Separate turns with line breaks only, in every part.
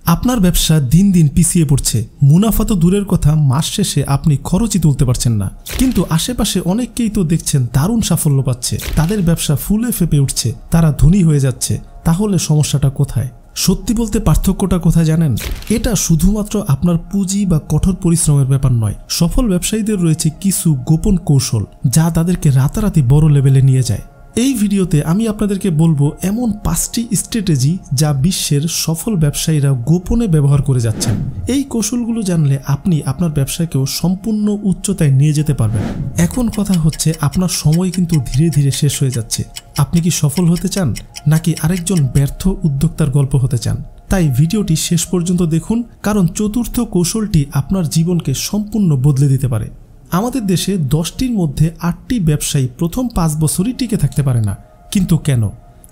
আপনার ব্যবসা দিন দিন পিছিয়ে পড়ছে, মুনাফা তো দূরের কথা, মাস শেষে আপনি খরচই তুলতে পারছেন না। কিন্তু আশেপাশে অনেককেই তো দেখছেন দারুণ সাফল্য পাচ্ছে, তাদের ব্যবসা ফুলে ফেপে উঠছে, তারা ধনী হয়ে যাচ্ছে। তাহলে সমস্যাটা কোথায়? সত্যি বলতে পার্থক্যটা কোথায় জানেন? এটা শুধুমাত্র আপনার পুঁজি বা কঠোর পরিশ্রমের ব্যাপার নয়। সফল ব্যবসায়ীদের রয়েছে কিছু গোপন কৌশল যা তাদেরকে রাতারাতি বড় লেভেলে নিয়ে যায়। এই ভিডিওতে আমি আপনাদেরকে বলবো এমন 5টি স্ট্র্যাটেজি যা বিশ্বের সফল ব্যবসায়ীরা গোপনে ব্যবহার করে যাচ্ছেন। এই কৌশলগুলো জানলে আপনি আপনার ব্যবসাকেও সম্পূর্ণ উচ্চতায় নিয়ে যেতে পারবেন। এখন কথা হচ্ছে, আপনার সময় কিন্তু ধীরে ধীরে শেষ হয়ে যাচ্ছে। আপনি কি সফল হতে চান, নাকি আরেকজন ব্যর্থ উদ্যোক্তার গল্প হতে চান? তাই ভিডিওটি শেষ পর্যন্ত দেখুন, কারণ চতুর্থ কৌশলটি আপনার জীবনকে সম্পূর্ণ বদলে দিতে পারে। আমাদের দেশে 10টির মধ্যে 8টি ব্যবসায়ী প্রথম 5 বছরই টিকে থাকতে পারে না। কিন্তু কেন?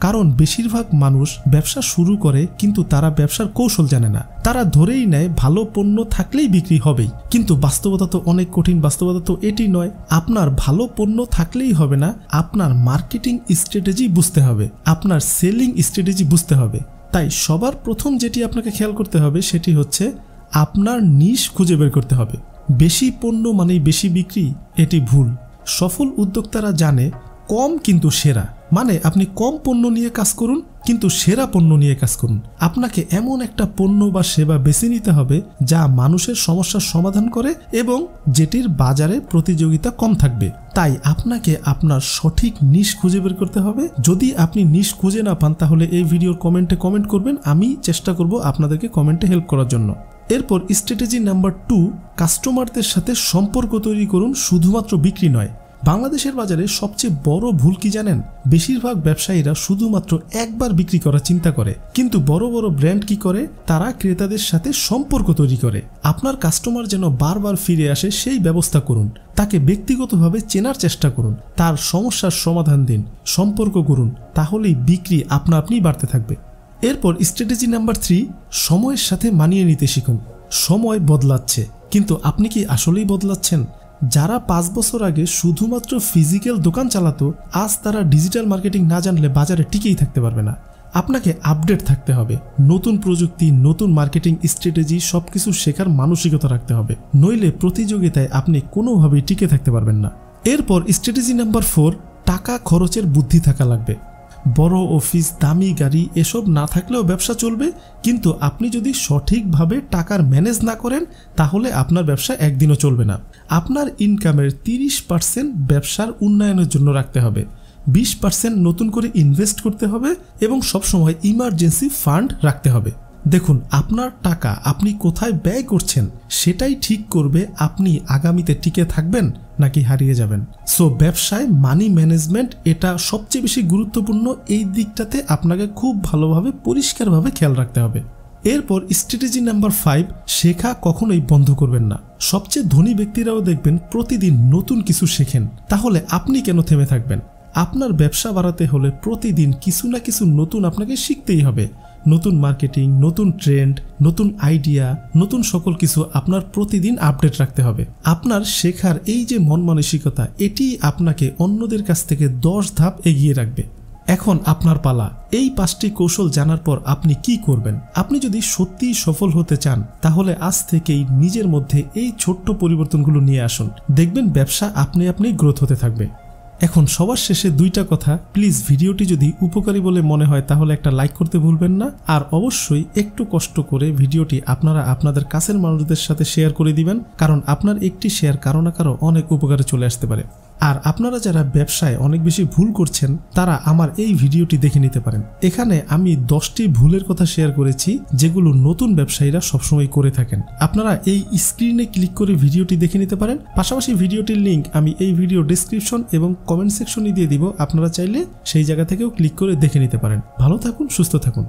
কারণ বেশিরভাগ মানুষ ব্যবসা শুরু করে কিন্তু তারা ব্যবসার কৌশল জানে না। তারা ধরেই নেয় ভালো পণ্য থাকলেই বিক্রি হবেই, কিন্তু বাস্তবতা তো অনেক কঠিন। বাস্তবতা তো এটি নয়। আপনার ভালো পণ্য থাকলেই হবে না, আপনার মার্কেটিং স্ট্র্যাটেজি বুঝতে হবে, আপনার সেলিং স্ট্র্যাটেজি বুঝতে হবে। তাই সবার প্রথম যেটি আপনাকে খেয়াল করতে হবে সেটি হচ্ছে আপনার নিশ খুঁজে বের করতে হবে। বেশি পণ্য মানেই বেশি বিক্রি, এটি ভুল। সফল উদ্যোক্তারা জানে কম কিন্তু সেরা, মানে আপনি কম পণ্য নিয়ে কাজ করুন কিন্তু সেরা পণ্য নিয়ে কাজ করুন। আপনাকে এমন একটা পণ্য বা সেবা বেছে নিতে হবে যা মানুষের সমস্যার সমাধান করে এবং যেটির বাজারে প্রতিযোগিতা কম থাকবে। তাই আপনাকে আপনার সঠিক নিশ খুঁজে বের করতে হবে। যদি আপনি নিশ খুঁজে না পান তাহলে এই ভিডিওর কমেন্টে কমেন্ট করবেন, আমি চেষ্টা করব আপনাদেরকে কমেন্টে হেল্প করার জন্য। এরপর স্ট্র্যাটেজি নাম্বার 2, কাস্টমারদের সাথে সম্পর্ক তৈরি করুন, শুধুমাত্র বিক্রি নয়। বাংলাদেশের বাজারে সবচেয়ে বড় ভুল কি জানেন? বেশিরভাগ ব্যবসায়ীরা শুধুমাত্র একবার বিক্রি করার চিন্তা করে, কিন্তু বড় বড় ব্র্যান্ড কি করে? তারা ক্রেতাদের সাথে সম্পর্ক তৈরি করে। আপনার কাস্টমার যেন বারবার ফিরে আসে সেই ব্যবস্থা করুন। তাকে ব্যক্তিগতভাবে চেনার চেষ্টা করুন, তার সমস্যার সমাধান দিন, সম্পর্ক করুন, তাহলেই বিক্রি আপনা আপনি বাড়তে থাকবে। এরপর স্ট্র্যাটেজি নাম্বার 3, সময়ের সাথে মানিয়ে নিতে শিখুন। সময় বদলাচ্ছে, কিন্তু আপনি কি আসলেই বদলাচ্ছেন? যারা 5 বছর আগে শুধুমাত্র ফিজিক্যাল দোকান চালাতো, আজ তারা ডিজিটাল মার্কেটিং না জানলে বাজারে টিকেই থাকতে পারবে না। আপনাকে আপডেট থাকতে হবে, নতুন প্রযুক্তি, নতুন মার্কেটিং স্ট্র্যাটেজি সবকিছু শেখার মানসিকতা রাখতে হবে, নইলে প্রতিযোগিতায় আপনি কোনোভাবেই টিকে থাকতে পারবেন না। এরপর স্ট্র্যাটেজি নাম্বার 4, টাকা খরচের বুদ্ধি থাকা লাগবে। বড় অফিস, দামি গাড়ি এসব না থাকলেও ব্যবসা চলবে, কিন্তু আপনি যদি সঠিকভাবে টাকার ম্যানেজ না করেন তাহলে আপনার ব্যবসা একদিনও চলবে না। আপনার ইনকামের 30% ব্যবসার উন্নয়নের জন্য রাখতে হবে, 20% নতুন করে ইনভেস্ট করতে হবে এবং সবসময় ইমার্জেন্সি ফান্ড রাখতে হবে। দেখুন, আপনার টাকা আপনি কোথায় ব্যয় করছেন সেটাই ঠিক করবে আপনি আগামীতে টিকে থাকবেন নাকি হারিয়ে যাবেন। সো ব্যবসায় মানি ম্যানেজমেন্ট এটা সবচেয়ে বেশি গুরুত্বপূর্ণ। এই দিকটাতে আপনাকে খুব ভালোভাবে পরিষ্কারভাবে খেয়াল রাখতে হবে। এরপর স্ট্র্যাটেজি নাম্বার 5, শেখা কখনোই বন্ধ করবেন না। সবচেয়ে ধনী ব্যক্তিরাও দেখবেন প্রতিদিন নতুন কিছু শেখেন, তাহলে আপনি কেন থেমে থাকবেন? আপনার ব্যবসা বাড়াতে হলে প্রতিদিন কিছু না কিছু নতুন আপনাকে শিখতেই হবে। নতুন মার্কেটিং, নতুন ট্রেন্ড, নতুন আইডিয়া, নতুন সকল কিছু আপনার প্রতিদিন আপডেট রাখতে হবে। আপনার শেখার এই যে মন মানসিকতা, এটি আপনাকে অন্যদের কাছ থেকে 10 ধাপ এগিয়ে রাখবে। এখন আপনার পালা। এই 5টি কৌশল জানার পর আপনি কি করবেন? আপনি যদি সত্যিই সফল হতে চান তাহলে আজ থেকেই নিজের মধ্যে এই ছোট্ট পরিবর্তনগুলো নিয়ে আসুন, দেখবেন ব্যবসা আপনি গ্রোথ হতে থাকবে। এখন সবার শেষে 2টা কথা, প্লিজ ভিডিওটি যদি উপকারী বলে মনে হয় তাহলে একটা লাইক করতে ভুলবেন না, আর অবশ্যই একটু কষ্ট করে ভিডিওটি আপনারা আপনাদের কাছের মানুষদের সাথে শেয়ার করে দিবেন, কারণ আপনার একটি শেয়ার কারো না কারো অনেক উপকারে চলে আসতে পারে। আর আপনারা যারা ব্যবসায় অনেক বেশি ভুল করছেন তারা আমার এই ভিডিওটি দেখে নিতে পারেন। এখানে আমি 10টি ভুলের কথা শেয়ার করেছি যেগুলো নতুন ব্যবসায়ীরা সবসময় করে থাকেন। আপনারা এই স্ক্রিনে ক্লিক করে ভিডিওটি দেখে নিতে পারেন। পাশাপাশি ভিডিওটির লিঙ্ক আমি এই ভিডিও ডেসক্রিপশন এবং কমেন্ট সেকশনে দিয়ে দিব, আপনারা চাইলে সেই জায়গা থেকেও ক্লিক করে দেখে নিতে পারেন। ভালো থাকুন, সুস্থ থাকুন।